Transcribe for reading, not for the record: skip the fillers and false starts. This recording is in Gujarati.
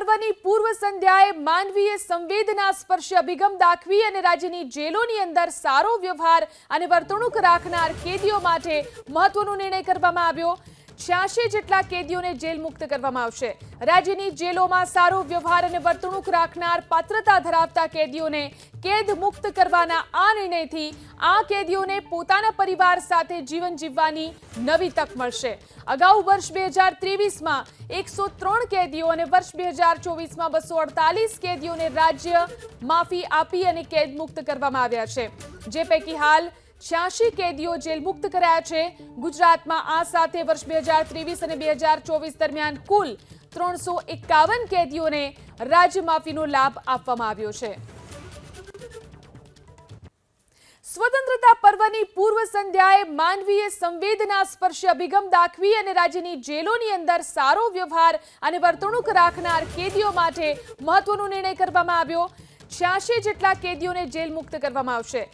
પર્વની પૂર્વ સંધ્યાએ માનવીય સંવેદના સ્પર્શી અભિગમ દાખવી અને રાજ્યની જેલોની અંદર સારો વ્યવહાર અને વર્તણૂક રાખનાર કેદીઓ માટે મહત્વનો નિર્ણય કરવામાં આવ્યો। 86 જેટલા કેદીઓને જેલ મુક્ત કરવામાં આવશે। રાજ્યની જેલોમાં સારો વ્યવહાર અને વર્તણૂક રાખનાર પાત્રતા ધરાવતા કેદીઓને કેદ મુક્ત કરવાના આ નિર્ણયથી આ કેદીઓને પોતાના પરિવાર સાથે જીવન જીવવાની નવી તક મળશે। અગાઉ વર્ષ 2023માં 103 કેદીઓ અને વર્ષ 2024માં 248 કેદીઓને રાજ્ય માફી આપી અને કેદ મુક્ત કરવામાં આવ્યા છે, જે પૈકી હાલ 86 કેદીઓ જેલ મુક્ત કરાયા છે। ગુજરાતમાં આ સાથે વર્ષ 2023 અને 2024 દરમિયાન કુલ 351 કેદીઓને રાજ્ય માફીનો લાભ આપવામાં આવ્યો છે। સ્વતંત્રતા પર્વની પૂર્વ સંધ્યાએ માનવીય સંવેદના સ્પર્શી અભિગમ દાખવી અને રાજ્યની જેલોની અંદર સારો વ્યવહાર અને વર્તણૂક રાખનાર કેદીઓ માટે મહત્વનો નિર્ણય કરવામાં આવ્યો। 86 જેટલા કેદીઓને જેલ મુક્ત કરવામાં આવશે।